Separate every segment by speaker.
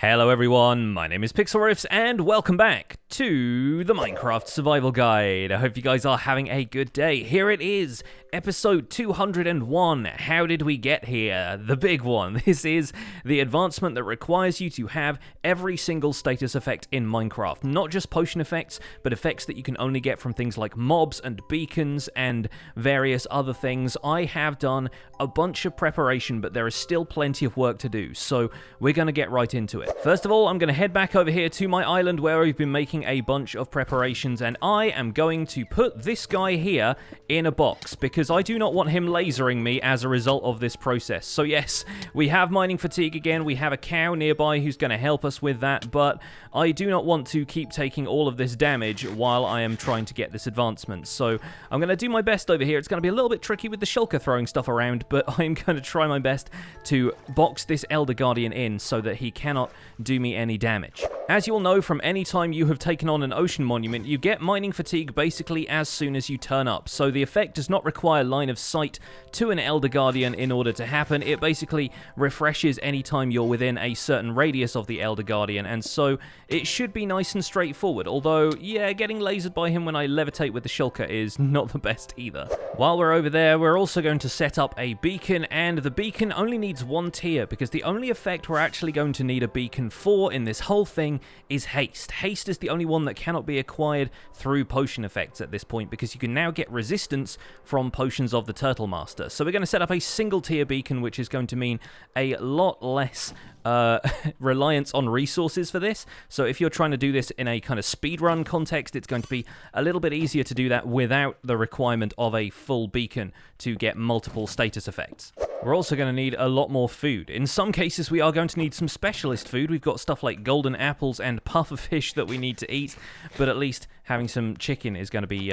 Speaker 1: Hello everyone, my name is PixelRiffs and welcome back to the Minecraft Survival Guide. I hope you guys are having a good day. Here it is, episode 201. How did we get here? The big one. This is the advancement that requires you to have every single status effect in Minecraft. Not just potion effects, but effects that you can only get from things like mobs and beacons and various other things. I have done a bunch of preparation, but there is still plenty of work to do, so we're going to get right into it. First of all, I'm going to head back over here to my island where we've been making a bunch of preparations, and I am going to put this guy here in a box because I do not want him lasering me as a result of this process. So yes, we have mining fatigue again. We have a cow nearby who's going to help us with that, but I do not want to keep taking all of this damage while I am trying to get this advancement. So I'm going to do my best over here. It's going to be a little bit tricky with the shulker throwing stuff around, but I'm going to try my best to box this Elder Guardian in so that he cannot do me any damage. As you all know, from any time you have taken on an ocean monument, you get mining fatigue basically as soon as you turn up. So the effect does not require line of sight to an Elder Guardian in order to happen. It basically refreshes anytime you're within a certain radius of the Elder Guardian, and so it should be nice and straightforward. Although, yeah, getting lasered by him when I levitate with the shulker is not the best either. While we're over there, we're also going to set up a beacon, and the beacon only needs one tier because the only effect we're actually going to need a beacon for in this whole thing is haste. Haste is the only one that cannot be acquired through potion effects at this point because you can now get resistance from potions of the Turtle Master. So we're going to set up a single tier beacon, which is going to mean a lot less reliance on resources for this. So if you're trying to do this in a kind of speedrun context, it's going to be a little bit easier to do that without the requirement of a full beacon to get multiple status effects. We're also going to need a lot more food. In some cases, we are going to need some specialist food. We've got stuff like golden apples and puffer fish that we need to eat, but at least having some chicken is going to be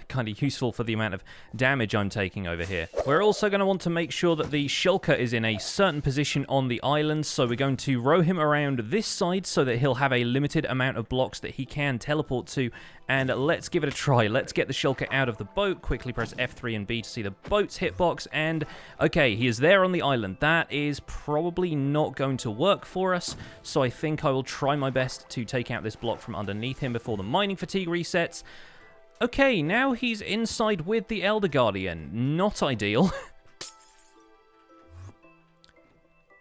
Speaker 1: kind of useful for the amount of damage I'm taking over here. We're also going to want to make sure that the shulker is in a certain position on the island, so we're going to row him around this side so that he'll have a limited amount of blocks that he can teleport to, and let's give it a try. Let's get the shulker out of the boat. Quickly press F3 and B to see the boat's hitbox, and okay, he is there on the island. That is probably not going to work for us, so I think I will try my best to take out this block from underneath him before the mining fatigue resets. Okay, now he's inside with the Elder Guardian. Not ideal.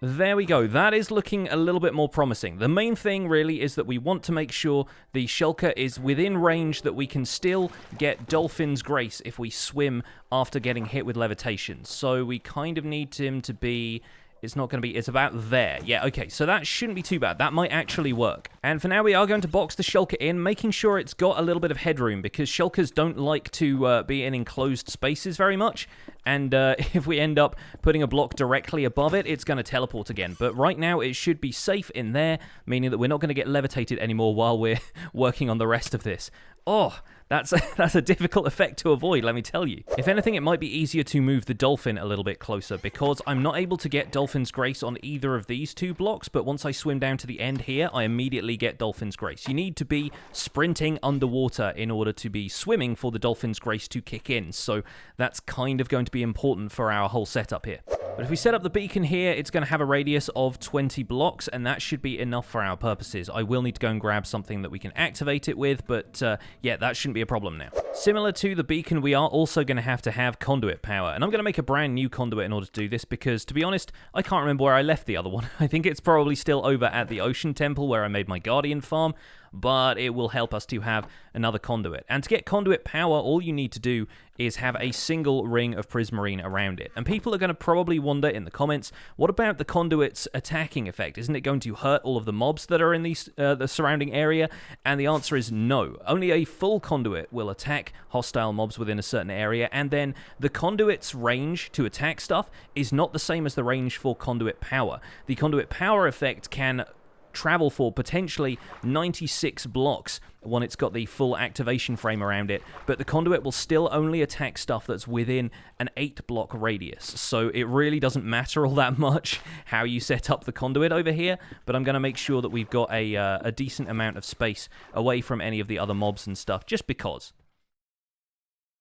Speaker 1: There we go. That is looking a little bit more promising. The main thing really is that we want to make sure the shulker is within range that we can still get Dolphin's Grace if we swim after getting hit with levitation. So we kind of need him to be... It's not going to be... It's about there. Yeah, okay. So that shouldn't be too bad. That might actually work. And for now, we are going to box the shulker in, making sure it's got a little bit of headroom, because shulkers don't like to be in enclosed spaces very much. And if we end up putting a block directly above it, it's going to teleport again. But right now, it should be safe in there, meaning that we're not going to get levitated anymore while we're working on the rest of this. Oh... That's a difficult effect to avoid, let me tell you. If anything, it might be easier to move the dolphin a little bit closer, because I'm not able to get Dolphin's Grace on either of these two blocks, but once I swim down to the end here, I immediately get Dolphin's Grace. You need to be sprinting underwater in order to be swimming for the Dolphin's Grace to kick in, so that's kind of going to be important for our whole setup here. But if we set up the beacon here, it's going to have a radius of 20 blocks, and that should be enough for our purposes. I will need to go and grab something that we can activate it with, but yeah, that shouldn't be a problem now. Similar to the beacon, we are also going to have conduit power, and I'm going to make a brand new conduit in order to do this, because, to be honest, I can't remember where I left the other one. I think it's probably still over at the Ocean Temple where I made my Guardian farm, but it will help us to have another conduit. And to get conduit power, all you need to do is have a single ring of prismarine around it. And people are going to probably wonder in the comments, what about the conduit's attacking effect? Isn't it going to hurt all of the mobs that are in the surrounding area? And the answer is no. Only a full conduit will attack hostile mobs within a certain area, and then the conduit's range to attack stuff is not the same as the range for conduit power. The conduit power effect can travel for potentially 96 blocks when it's got the full activation frame around it, but the conduit will still only attack stuff that's within an 8-block radius, so it really doesn't matter all that much how you set up the conduit over here, but I'm going to make sure that we've got a decent amount of space away from any of the other mobs and stuff, just because.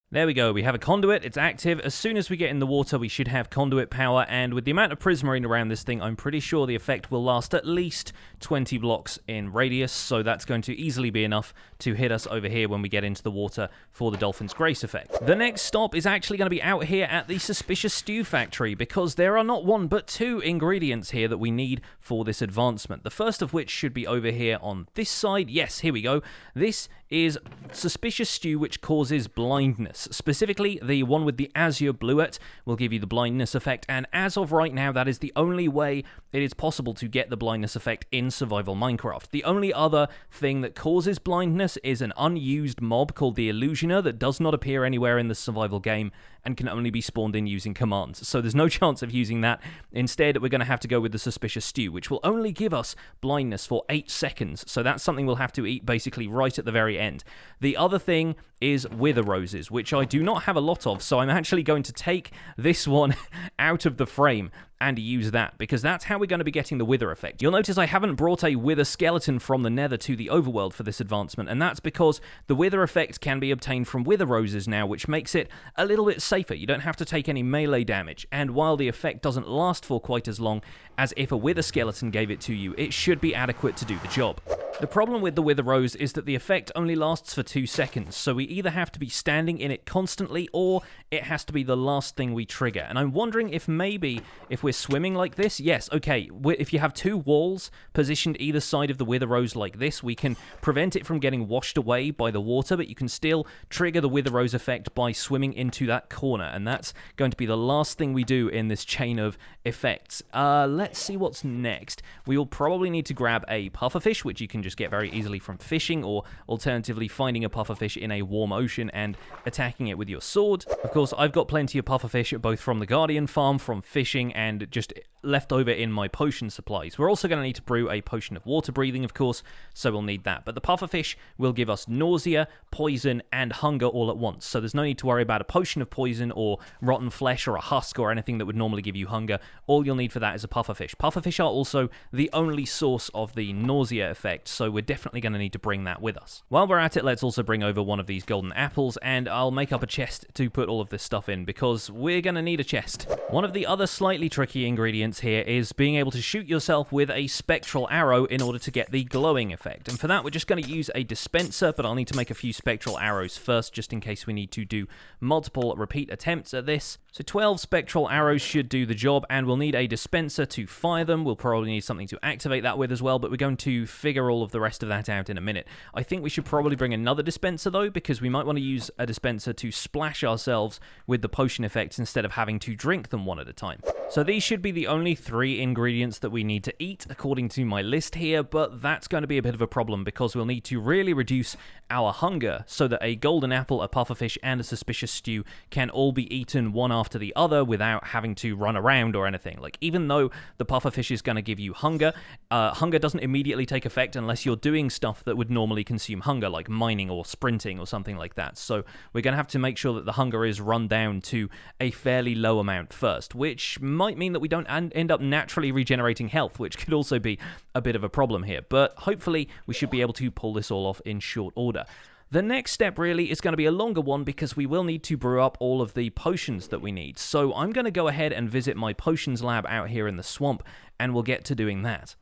Speaker 1: There we go, we have a conduit, it's active. As soon as we get in the water, we should have conduit power, and with the amount of prismarine around this thing, I'm pretty sure the effect will last at least 20 blocks in radius, so that's going to easily be enough to hit us over here when we get into the water for the Dolphin's Grace effect. The next stop is actually going to be out here at the Suspicious Stew Factory, because there are not one but two ingredients here that we need for this advancement. The first of which should be over here on this side. Yes, here we go. This is Suspicious Stew, which causes blindness. Specifically, the one with the Azure Bluet will give you the blindness effect, and as of right now, that is the only way it is possible to get the blindness effect in Survival Minecraft. The only other thing that causes blindness is an unused mob called the Illusioner that does not appear anywhere in the survival game and can only be spawned in using commands. So there's no chance of using that. Instead, we're going to have to go with the Suspicious Stew, which will only give us blindness for 8 seconds. So that's something we'll have to eat basically right at the very end. The other thing is Wither Roses, which I do not have a lot of, so I'm actually going to take this one out of the frame and use that, because that's how we're going to be getting the Wither effect. You'll notice I haven't brought a Wither skeleton from the Nether to the overworld for this advancement, and that's because the Wither effect can be obtained from Wither Roses now, which makes it a little bit safer. You don't have to take any melee damage, and while the effect doesn't last for quite as long as if a Wither skeleton gave it to you, it should be adequate to do the job. The problem with the Wither Rose is that the effect only lasts for 2 seconds, so we either have to be standing in it constantly, or it has to be the last thing we trigger. And I'm wondering if maybe, if we're swimming like this, yes, okay, if you have 2 walls positioned either side of the Wither Rose like this, we can prevent it from getting washed away by the water, but you can still trigger the Wither Rose effect by swimming into that corner, and that's going to be the last thing we do in this chain of effects. Let's see what's next. We will probably need to grab a pufferfish, which you can just get very easily from fishing, or alternatively finding a pufferfish in a warm ocean and attacking it with your sword. Of course, I've got plenty of pufferfish both from the Guardian farm, from fishing, and just left over in my potion supplies. We're also going to need to brew a potion of water breathing, of course, so we'll need that. But the pufferfish will give us nausea, poison, and hunger all at once, so there's no need to worry about a potion of poison or rotten flesh or a husk or anything that would normally give you hunger. All you'll need for that is a pufferfish. Pufferfish are also the only source of the nausea effect, so we're definitely going to need to bring that with us. While we're at it, let's also bring over one of these golden apples, and I'll make up a chest to put all of this stuff in, because we're going to need a chest. One of the other slightly tricky ingredients here is being able to shoot yourself with a spectral arrow in order to get the glowing effect. And for that, we're just going to use a dispenser, but I'll need to make a few spectral arrows first, just in case we need to do multiple repeat attempts at this. So 12 spectral arrows should do the job, and we'll need a dispenser to fire them. We'll probably need something to activate that with as well, but we're going to figure all of the rest of that out in a minute. I think we should probably bring another dispenser, though, because we might want to use a dispenser to splash ourselves with the potion effects instead of having to drink them one at a time. So these should be the only 3 ingredients that we need to eat, according to my list here, but that's going to be a bit of a problem, because we'll need to really reduce our hunger so that a golden apple, a pufferfish, and a suspicious stew can all be eaten one after the other without having to run around or anything. Like, even though the pufferfish is going to give you hunger, hunger doesn't immediately take effect unless you're doing stuff that would normally consume hunger, like mining or sprinting or something like that. So we're going to have to make sure that the hunger is run down to a fairly low amount first, which might mean that we don't end up naturally regenerating health, which could also be a bit of a problem here. But hopefully we should be able to pull this all off in short order. The next step really is going to be a longer one, because we will need to brew up all of the potions that we need. So I'm going to go ahead and visit my potions lab out here in the swamp, and we'll get to doing that.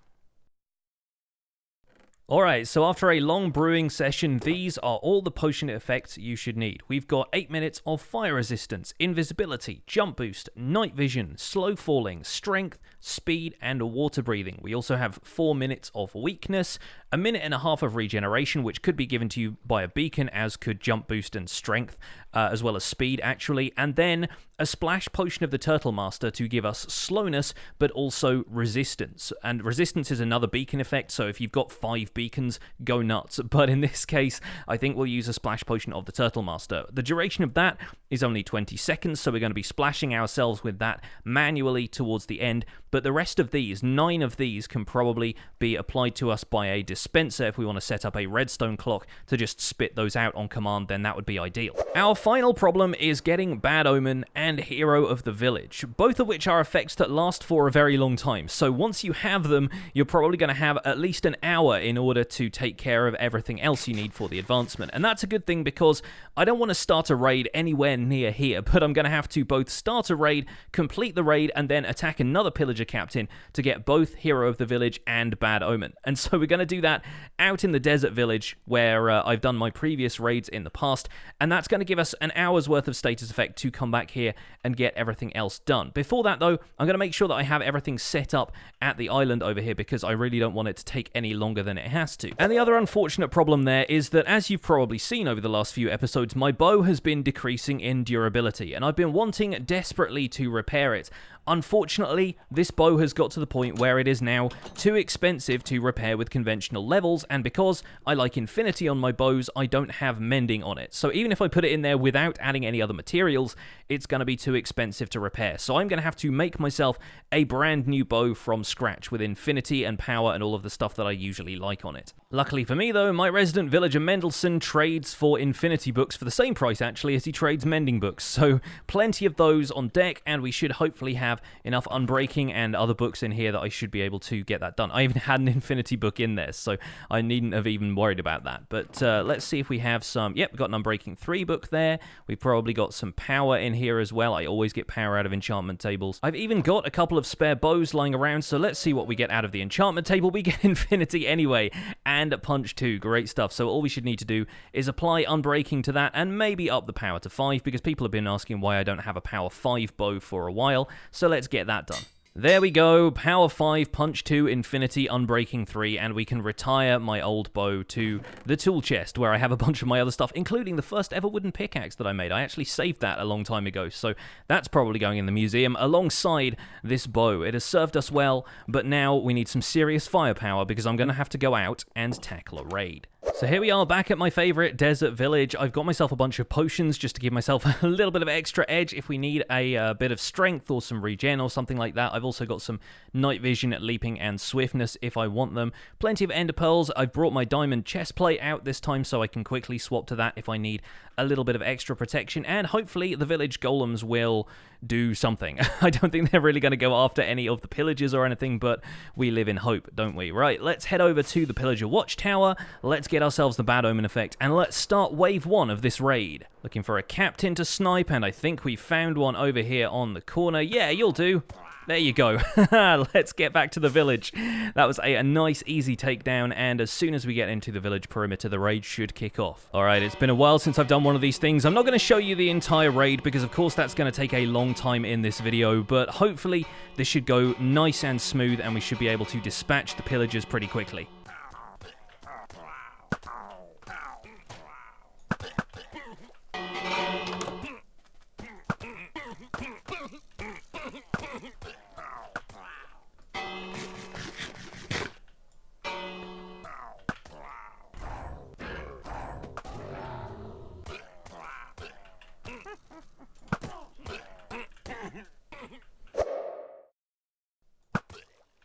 Speaker 1: Alright, so after a long brewing session, these are all the potion effects you should need. We've got 8 minutes of fire resistance, invisibility, jump boost, night vision, slow falling, strength, speed, and water breathing. We also have 4 minutes of weakness, a minute and a half of regeneration, which could be given to you by a beacon, as could jump boost and strength, as well as speed, actually, and then a splash potion of the Turtle Master to give us slowness, but also resistance. And resistance is another beacon effect, so if you've got 5 beacons, go nuts. But in this case, I think we'll use a splash potion of the Turtle Master. The duration of that is only 20 seconds, so we're going to be splashing ourselves with that manually towards the end. but the rest of these, 9 of these, can probably be applied to us by a dispenser. If we want to set up a redstone clock to just spit those out on command, then that would be ideal. Our final problem is getting Bad Omen and Hero of the Village, both of which are effects that last for a very long time. So once you have them, you're probably going to have at least an hour in order to take care of everything else you need for the advancement. And that's a good thing because I don't want to start a raid anywhere near here, but I'm going to have to both start a raid, complete the raid, and then attack another pillager captain to get both Hero of the Village and Bad Omen. And so we're going to do that out in the desert village where I've done my previous raids in the past, and that's going to give us an hour's worth of status effect to come back here and get everything else done. Before that though, I'm going to make sure that I have everything set up at the island over here because I really don't want it to take any longer than it has to. And the other unfortunate problem there is that, as you've probably seen over the last few episodes, my bow has been decreasing in durability, and I've been wanting desperately to repair it. Unfortunately, this bow has got to the point where it is now too expensive to repair with conventional levels, and because I like infinity on my bows, I don't have mending on it. So even if I put it in there without adding any other materials, it's going to be too expensive to repair. So I'm going to have to make myself a brand new bow from scratch with infinity and power and all of the stuff that I usually like on it. Luckily for me though, my resident villager Mendelsohn trades for infinity books for the same price actually as he trades mending books. So plenty of those on deck, and we should hopefully have enough unbreaking and other books in here that I should be able to get that done. I even had an infinity book in there, so I needn't have even worried about that. But let's see if we have some. Yep, we've got an Unbreaking 3 book there. We've probably got some power in here as well. I always get power out of enchantment tables. I've even got a couple of spare bows lying around, so let's see what we get out of the enchantment table. We get infinity anyway, and a punch 2. Great stuff. So all we should need to do is apply Unbreaking to that and maybe up the power to 5, because people have been asking why I don't have a power 5 bow for a while. So let's get that done. There we go, power 5, punch 2, infinity, unbreaking 3, and we can retire my old bow to the tool chest where I have a bunch of my other stuff, including the first ever wooden pickaxe that I made. I actually saved that a long time ago, so that's probably going in the museum alongside this bow. It has served us well, but now we need some serious firepower because I'm going to have to go out and tackle a raid. So here we are back at my favorite desert village. I've got myself a bunch of potions just to give myself a little bit of extra edge if we need a bit of strength or some regen or something like that. I've also got some night vision, leaping, and swiftness if I want them. Plenty of ender pearls. I've brought my diamond chest plate out this time so I can quickly swap to that if I need a little bit of extra protection, and hopefully the village golems will do something. I don't think they're really going to go after any of the pillagers or anything, but we live in hope, don't we? Right, let's head over to the pillager watchtower. Let's get ourselves the Bad Omen effect, and let's start wave 1 of this raid. Looking for a captain to snipe, and I think we found one over here on the corner. Yeah, you'll do. There you go. Let's get back to the village. That was a nice, easy takedown, and as soon as we get into the village perimeter, the raid should kick off. Alright, it's been a while since I've done one of these things. I'm not going to show you the entire raid, because of course that's going to take a long time in this video, but hopefully this should go nice and smooth, and we should be able to dispatch the pillagers pretty quickly.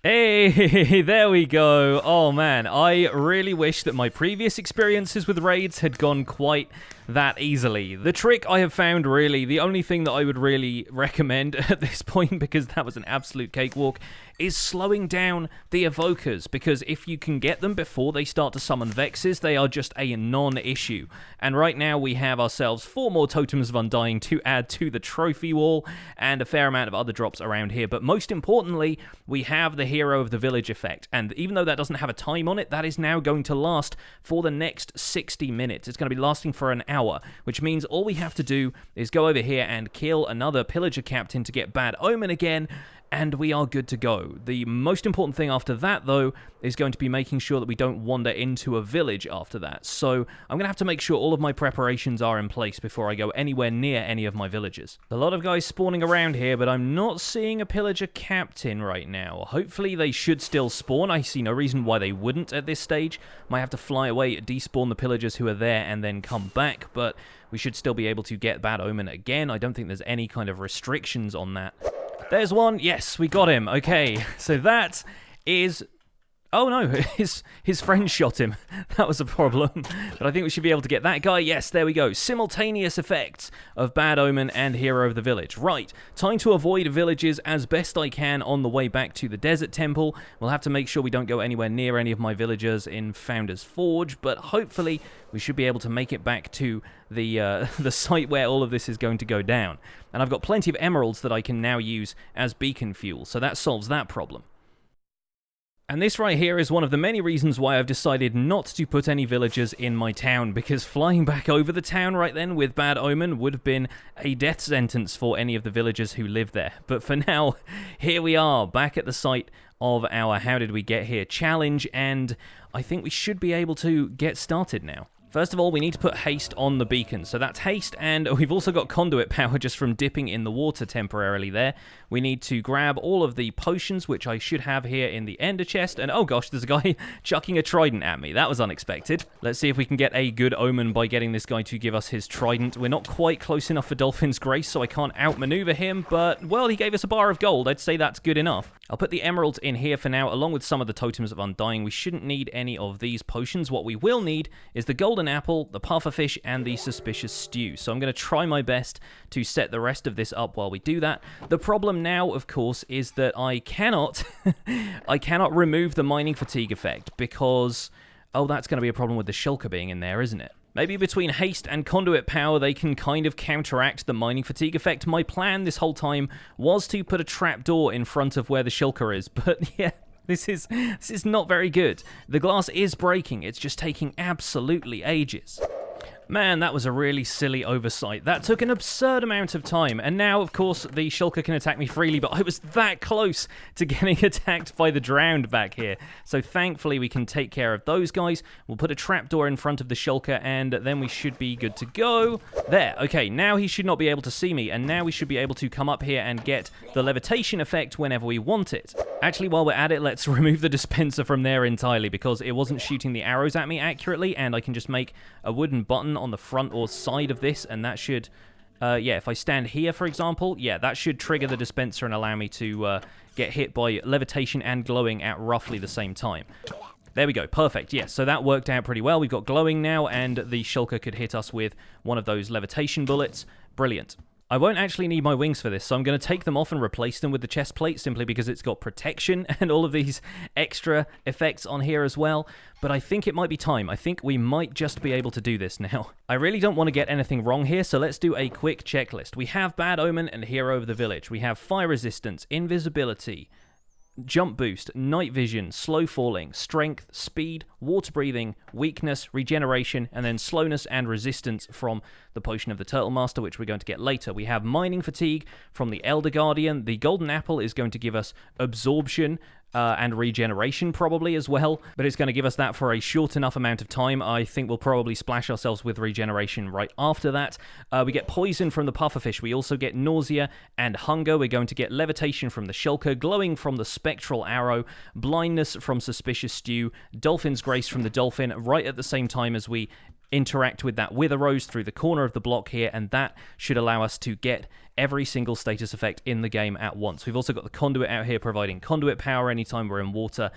Speaker 1: Hey, there we go. Oh man, I really wish that my previous experiences with raids had gone quite that easily. The trick I have found, really, the only thing that I would really recommend at this point, because that was an absolute cakewalk, is slowing down the evokers, because if you can get them before they start to summon Vexes, they are just a non-issue. And right now we have ourselves 4 more Totems of Undying to add to the trophy wall, and a fair amount of other drops around here, but most importantly, we have the Hero of the Village effect, and even though that doesn't have a time on it, that is now going to last for the next 60 minutes. It's going to be lasting for an hour, which means all we have to do is go over here and kill another pillager captain to get Bad Omen again, and we are good to go. The most important thing after that, though, is going to be making sure that we don't wander into a village after that. So I'm going to have to make sure all of my preparations are in place before I go anywhere near any of my villages. A lot of guys spawning around here, but I'm not seeing a pillager captain right now. Hopefully they should still spawn. I see no reason why they wouldn't at this stage. Might have to fly away, despawn the pillagers who are there, and then come back, but we should still be able to get Bad Omen again. I don't think there's any kind of restrictions on that. There's one. Yes, we got him. Okay, so that is... Oh no, his friend shot him. That was a problem. But I think we should be able to get that guy. Yes, there we go. Simultaneous effects of Bad Omen and Hero of the Village. Right, time to avoid villages as best I can on the way back to the Desert Temple. We'll have to make sure we don't go anywhere near any of my villagers in Founder's Forge, but hopefully we should be able to make it back to the site where all of this is going to go down. And I've got plenty of emeralds that I can now use as beacon fuel, so that solves that problem. And this right here is one of the many reasons why I've decided not to put any villagers in my town, because flying back over the town right then with Bad Omen would have been a death sentence for any of the villagers who live there. But for now, here we are, back at the site of our How Did We Get Here challenge, and I think we should be able to get started now. First of all, we need to put haste on the beacon. So that's haste, and we've also got conduit power just from dipping in the water temporarily there. We need to grab all of the potions, which I should have here in the ender chest. And oh gosh, there's a guy chucking a trident at me. That was unexpected. Let's see if we can get a good omen by getting this guy to give us his trident. We're not quite close enough for Dolphin's Grace, so I can't outmaneuver him. But, well, he gave us a bar of gold. I'd say that's good enough. I'll put the emeralds in here for now, along with some of the totems of undying. We shouldn't need any of these potions. What we will need is the golden apple, the pufferfish, and the suspicious stew. So I'm going to try my best to set the rest of this up while we do that. The problem now, of course, is that I cannot remove the mining fatigue effect because, oh, that's going to be a problem with the shulker being in there, isn't it? Maybe between haste and conduit power, they can kind of counteract the mining fatigue effect. My plan this whole time was to put a trapdoor in front of where the shulker is, but yeah, this is not very good. The glass is breaking. It's just taking absolutely ages. Man, that was a really silly oversight. That took an absurd amount of time. And now, of course, the shulker can attack me freely, but I was that close to getting attacked by the drowned back here. So thankfully, we can take care of those guys. We'll put a trapdoor in front of the shulker, and then we should be good to go. There. Okay, now he should not be able to see me, and now we should be able to come up here and get the levitation effect whenever we want it. Actually, while we're at it, let's remove the dispenser from there entirely, because it wasn't shooting the arrows at me accurately, and I can just make a wooden button on the front or side of this, and that should, yeah, if I stand here, for example, yeah, that should trigger the dispenser and allow me to get hit by levitation and glowing at roughly the same time. There we go, perfect, yes, so that worked out pretty well. We've got glowing now, and the shulker could hit us with one of those levitation bullets. Brilliant. I won't actually need my wings for this, so I'm going to take them off and replace them with the chest plate simply because it's got protection and all of these extra effects on here as well. But I think it might be time. I think we might just be able to do this now. I really don't want to get anything wrong here, so let's do a quick checklist. We have Bad Omen and Hero of the Village. We have fire resistance, invisibility, jump boost, night vision, slow falling, strength, speed, water breathing, weakness, regeneration, and then slowness and resistance from the Potion of the Turtle Master, which we're going to get later. We have mining fatigue from the Elder Guardian. The golden apple is going to give us absorption and regeneration probably as well, but it's going to give us that for a short enough amount of time. I think we'll probably splash ourselves with regeneration right after that. We get poison from the pufferfish. We also get nausea and hunger. We're going to get levitation from the shulker, glowing from the spectral arrow, blindness from suspicious stew, dolphin's grace from the dolphin, right at the same time as we interact with that wither rose through the corner of the block here, and that should allow us to get every single status effect in the game at once. We've also got the conduit out here providing conduit power anytime we're in water.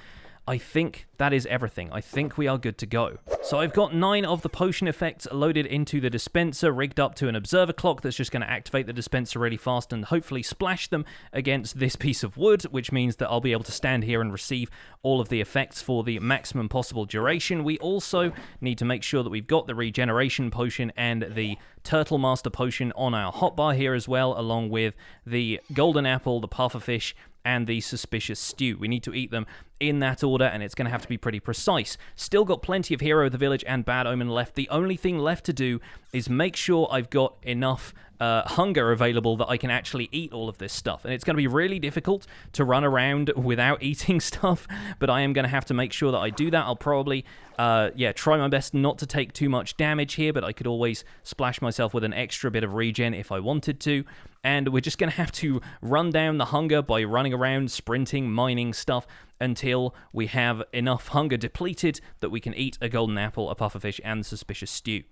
Speaker 1: I think that is everything. I think we are good to go. So I've got 9 of the potion effects loaded into the dispenser, rigged up to an observer clock that's just going to activate the dispenser really fast and hopefully splash them against this piece of wood, which means that I'll be able to stand here and receive all of the effects for the maximum possible duration. We also need to make sure that we've got the regeneration potion and the Turtle Master potion on our hotbar here as well, along with the golden apple, the pufferfish, and the suspicious stew. We need to eat them in that order, and it's going to have to be pretty precise. Still got plenty of Hero of the Village and Bad Omen left. The only thing left to do is make sure I've got enough hunger available that I can actually eat all of this stuff. And it's going to be really difficult to run around without eating stuff, but I am going to have to make sure that I do that. I'll probably, yeah, try my best not to take too much damage here, but I could always splash myself with an extra bit of regen if I wanted to. And we're just going to have to run down the hunger by running around, sprinting, mining stuff, until we have enough hunger depleted that we can eat a golden apple, a pufferfish, and the suspicious stew.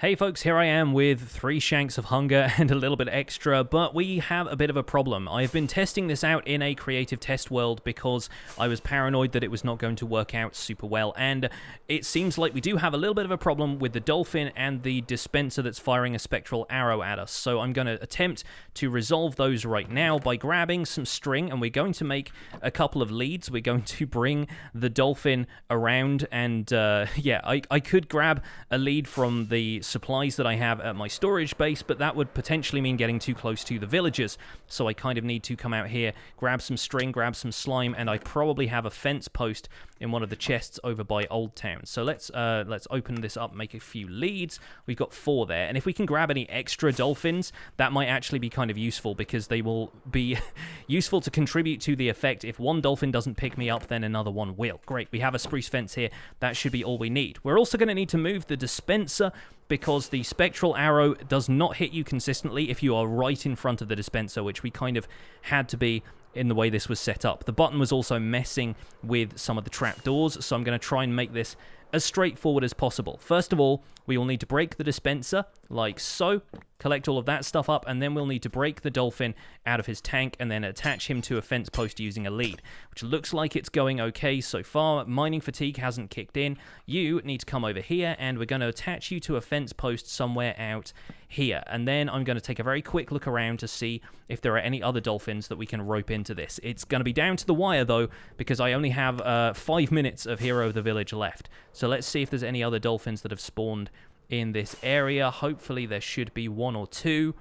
Speaker 1: Hey folks, here I am with 3 shanks of hunger and a little bit extra, but we have a bit of a problem. I've been testing this out in a creative test world because I was paranoid that it was not going to work out super well, and it seems like we do have a little bit of a problem with the dolphin and the dispenser that's firing a spectral arrow at us. So I'm going to attempt to resolve those right now by grabbing some string, and we're going to make a couple of leads. We're going to bring the dolphin around, and yeah, I could grab a lead from the supplies that I have at my storage base, but that would potentially mean getting too close to the villagers. So I kind of need to come out here, grab some string, grab some slime, and I probably have a fence post in one of the chests over by Old Town. So let's open this up, make a few leads. We've got 4 there, and if we can grab any extra dolphins, that might actually be kind of useful, because they will be useful to contribute to the effect. If one dolphin doesn't pick me up, then another one will. Great, we have a spruce fence here. That should be all we need. We're also going to need to move the dispenser, because the spectral arrow does not hit you consistently if you are right in front of the dispenser, which we kind of had to be in the way this was set up. The button was also messing with some of the trapdoors, so I'm going to try and make this as straightforward as possible. First of all, we will need to break the dispenser, like so, collect all of that stuff up, and then we'll need to break the dolphin out of his tank and then attach him to a fence post using a lead, which looks like it's going okay so far. Mining fatigue hasn't kicked in. You need to come over here, and we're going to attach you to a fence post somewhere out here, and then I'm going to take a very quick look around to see if there are any other dolphins that we can rope into this. It's going to be down to the wire, though, because I only have 5 minutes of Hero of the Village left. So let's see if there's any other dolphins that have spawned in this area. Hopefully there should be 1 or 2.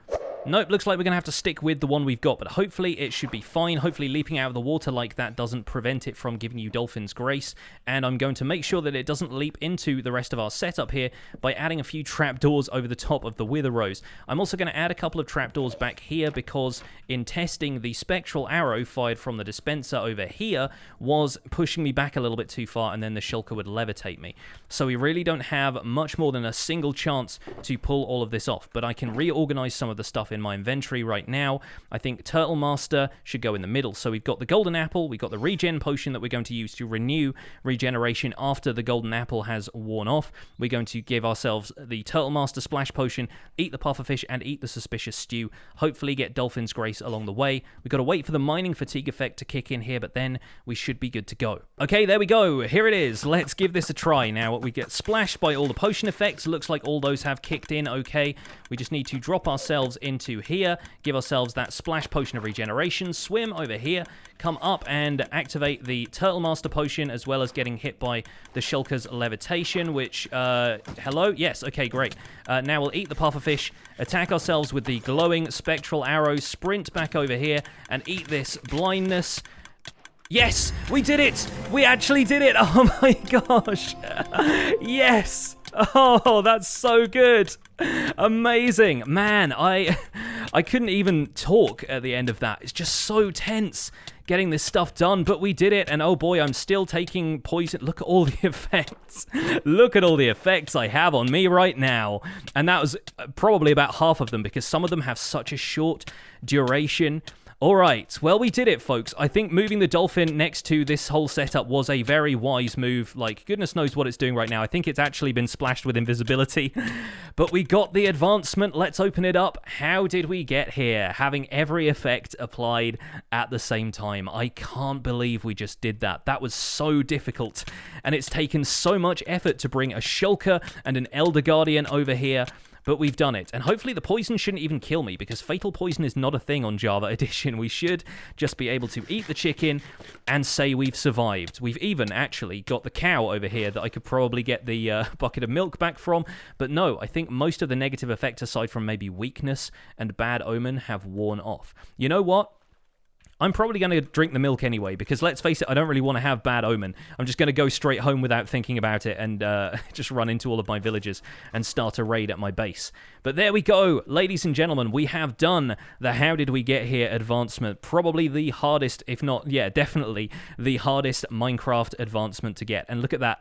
Speaker 1: Nope, looks like we're going to have to stick with the one we've got, but hopefully it should be fine. Hopefully leaping out of the water like that doesn't prevent it from giving you dolphin's grace, and I'm going to make sure that it doesn't leap into the rest of our setup here by adding a few trapdoors over the top of the wither rows. I'm also going to add a couple of trapdoors back here, because in testing, the spectral arrow fired from the dispenser over here was pushing me back a little bit too far, and then the shulker would levitate me. So we really don't have much more than a single chance to pull all of this off, but I can reorganize some of the stuff in my inventory right now. I think Turtle Master should go in the middle. So we've got the golden apple, we've got the regen potion that we're going to use to renew regeneration after the golden apple has worn off. We're going to give ourselves the Turtle Master splash potion, eat the pufferfish, and eat the suspicious stew. Hopefully get dolphin's grace along the way. We've got to wait for the mining fatigue effect to kick in here, but then we should be good to go. Okay, there we go. Here it is. Let's give this a try. Now we get splashed by all the potion effects. Looks like all those have kicked in okay. We just need to drop ourselves into here, give ourselves that splash potion of regeneration, swim over here, come up and activate the Turtle Master potion, as well as getting hit by the shulker's levitation, which, hello? Yes, okay, great. Now we'll eat the pufferfish, attack ourselves with the glowing spectral arrow, sprint back over here, and eat this blindness. Yes, we did it! We actually did it! Oh my gosh! Yes! Oh, that's so good! Amazing! Man, I couldn't even talk at the end of that. It's just so tense getting this stuff done, but we did it, and oh boy, I'm still taking poison. Look at all the effects. Look at all the effects I have on me right now. And that was probably about half of them, because some of them have such a short duration. Alright, well, we did it, folks. I think moving the dolphin next to this whole setup was a very wise move. Like, goodness knows what it's doing right now. I think it's actually been splashed with invisibility. But we got the advancement. Let's open it up. How did we get here? Having every effect applied at the same time. I can't believe we just did that. That was so difficult. And it's taken so much effort to bring a shulker and an Elder Guardian over here. But we've done it, and hopefully the poison shouldn't even kill me, because fatal poison is not a thing on Java Edition. We should just be able to eat the chicken and say we've survived. We've even actually got the cow over here that I could probably get the bucket of milk back from, but no, I think most of the negative effects, aside from maybe weakness and bad omen, have worn off. You know what? I'm probably going to drink the milk anyway, because let's face it, I don't really want to have bad omen. I'm just going to go straight home without thinking about it and just run into all of my villagers and start a raid at my base. But there we go, ladies and gentlemen, we have done the How Did We Get Here advancement. Probably the hardest, if not, yeah, definitely the hardest Minecraft advancement to get. And look at that,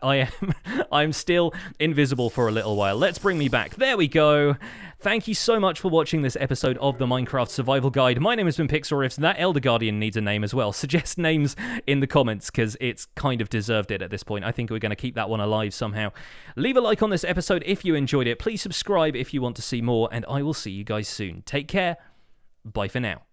Speaker 1: I'm still invisible for a little while. Let's bring me back. There we go. Thank you so much for watching this episode of the Minecraft Survival Guide. My name has been Pixel That Elder Guardian needs a name as well. Suggest names in the comments, because it's kind of deserved it at this point. I think we're going to keep that one alive somehow. Leave a like on this episode if you enjoyed it. Please subscribe if you want to see more, and I will see you guys soon. Take care. Bye for now.